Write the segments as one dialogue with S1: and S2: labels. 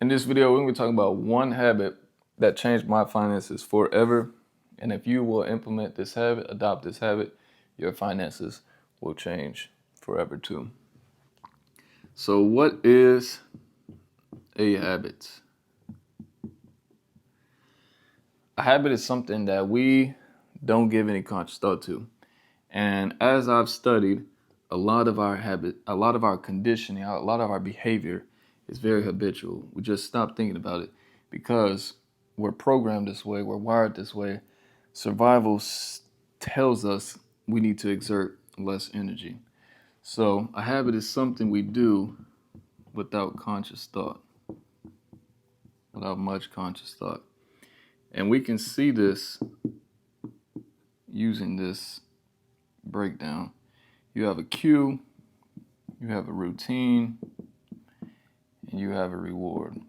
S1: In this video, we're going to be talking about one habit that changed my finances forever. And if you will implement this habit, adopt this habit, your finances will change forever too. So what is a habit? A habit is something that we don't give any conscious thought to. And as I've studied, a lot of our habit, a lot of our conditioning, a lot of our behavior is very habitual. We just stop thinking about it because we're programmed this way, we're wired this way. Survival tells us we need to exert less energy. So a habit is something we do without conscious thought, without much conscious thought. And we can see this using this breakdown. You have a cue, you have a routine, and you have a reward.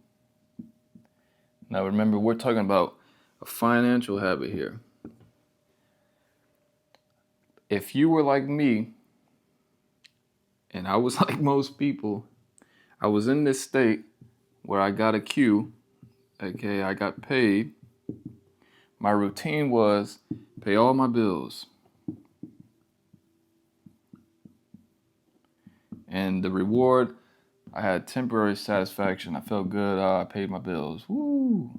S1: Now remember, we're talking about a financial habit here. If you were like me, and I was like most people, I was in this state where I got a cue, okay, I got paid. My routine was pay all my bills. And the reward, I had temporary satisfaction. I felt good. I paid my bills. Woo!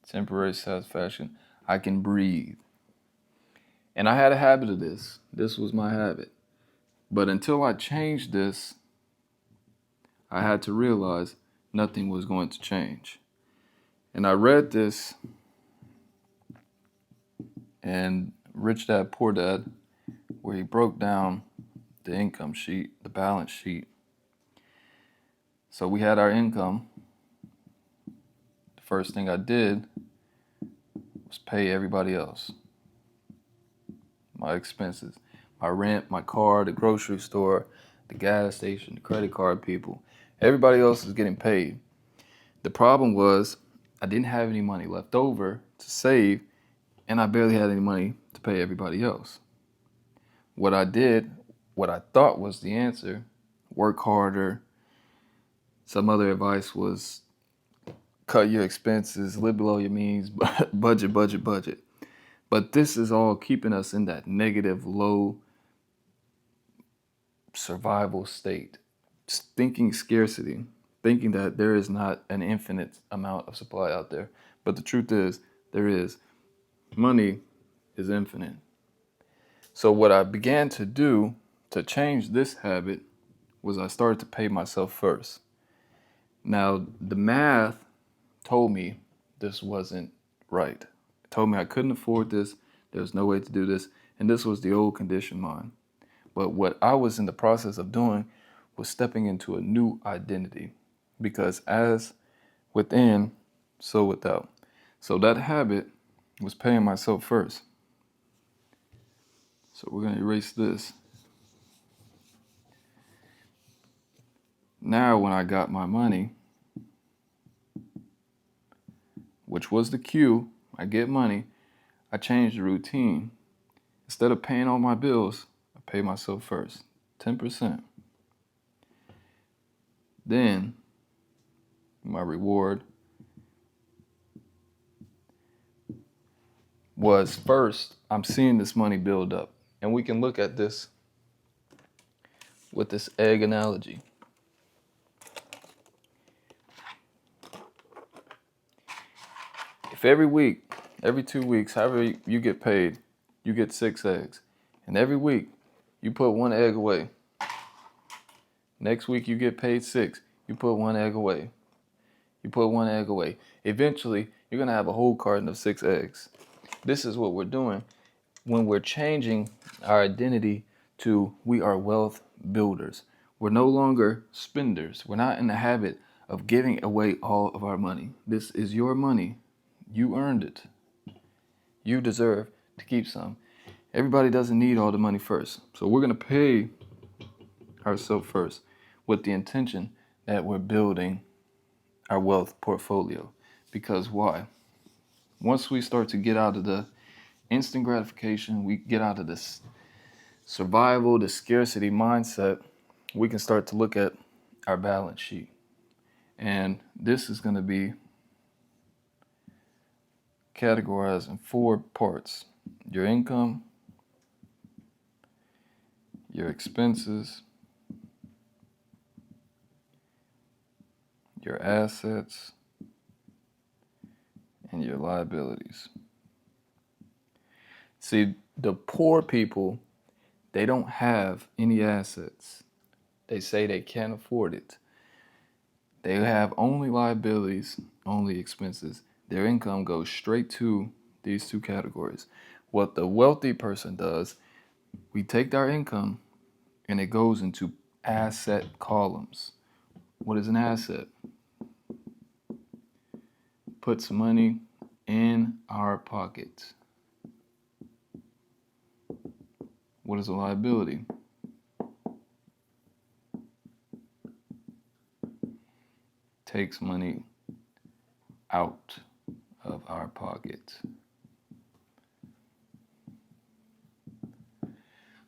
S1: Temporary satisfaction. I can breathe. And I had a habit of this. This was my habit. But until I changed this, I had to realize nothing was going to change. And I read this in Rich Dad, Poor Dad, where he broke down the income sheet, the balance sheet. So we had our income. The first thing I did was pay everybody else. My expenses, my rent, my car, the grocery store, the gas station, the credit card people. Everybody else is getting paid. The problem was I didn't have any money left over to save, and I barely had any money to pay everybody else. What I did, what I thought was the answer, work harder. Some other advice was cut your expenses, live below your means, budget. But this is all keeping us in that negative, low survival state, thinking scarcity, thinking that there is not an infinite amount of supply out there. But the truth is, there is. Money is infinite. So what I began to do to change this habit was I started to pay myself first. Now, the math told me this wasn't right. It told me I couldn't afford this. There was no way to do this. And this was the old conditioned mind. But what I was in the process of doing was stepping into a new identity. Because as within, so without. So that habit was paying myself first. So we're going to erase this. Now when I got my money, which was the cue, I get money, I changed the routine. Instead of paying all my bills, I pay myself first, 10%. Then my reward was first, I'm seeing this money build up. And we can look at this with this egg analogy. If every week, every 2 weeks, however you get paid, you get 6 eggs. And every week, you put 1 egg away. Next week, you get paid 6. You put 1 egg away. You put 1 egg away. Eventually, you're going to have a whole carton of 6 eggs. This is what we're doing when we're changing our identity to we are wealth builders. We're no longer spenders. We're not in the habit of giving away all of our money. This is your money. You earned it. You deserve to keep some. Everybody doesn't need all the money first. So we're going to pay ourselves first with the intention that we're building our wealth portfolio. Because why? Once we start to get out of the instant gratification, we get out of this survival, the scarcity mindset, we can start to look at our balance sheet. And this is going to be categorized in 4 parts: your income, your expenses, your assets, and your liabilities. See, the poor people, they don't have any assets. They say they can't afford it. They have only liabilities, only expenses. Their income goes straight to these 2 categories. What the wealthy person does, we take our income and it goes into asset columns. What is an asset? Puts money in our pockets. What is a liability? Takes money out of our pockets.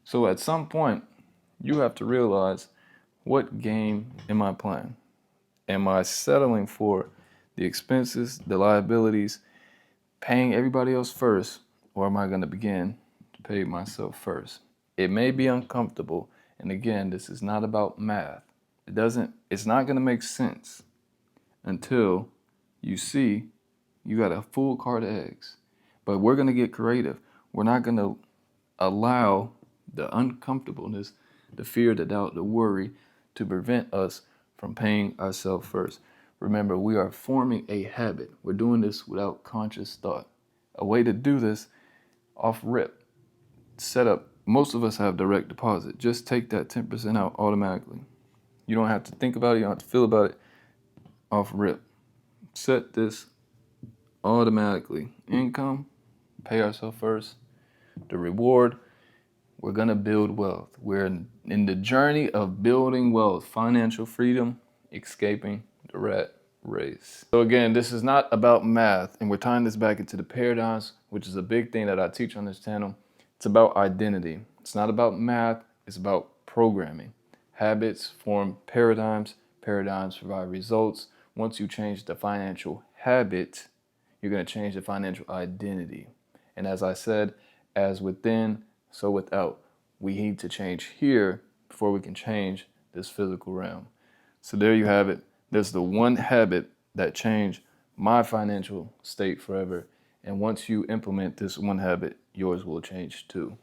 S1: So at some point, you have to realize, what game am I playing? Am I settling for the expenses, the liabilities, paying everybody else first, or am I going to begin to pay myself first? It may be uncomfortable, and again, this is not about math. It's not going to make sense until you see you got a full cart of eggs. But we're going to get creative. We're not going to allow the uncomfortableness, the fear, the doubt, the worry to prevent us from paying ourselves first. Remember, we are forming a habit. We're doing this without conscious thought. A way to do this off rip. Set up. Most of us have direct deposit. Just take that 10% out automatically. You don't have to think about it. You don't have to feel about it. Off rip. Set this automatically. Income, pay ourselves first. The reward, we're going to build wealth. We're in the journey of building wealth, financial freedom, escaping the rat race. So again, this is not about math, and we're tying this back into the paradigms, which is a big thing that I teach on this channel. It's about identity. It's not about math, it's about programming. Habits form paradigms, paradigms provide results. Once you change the financial habit, you're going to change the financial identity. And as I said, as within, so without. We need to change here before we can change this physical realm. So there you have it. There's the one habit that changed my financial state forever. And once you implement this one habit, yours will change too.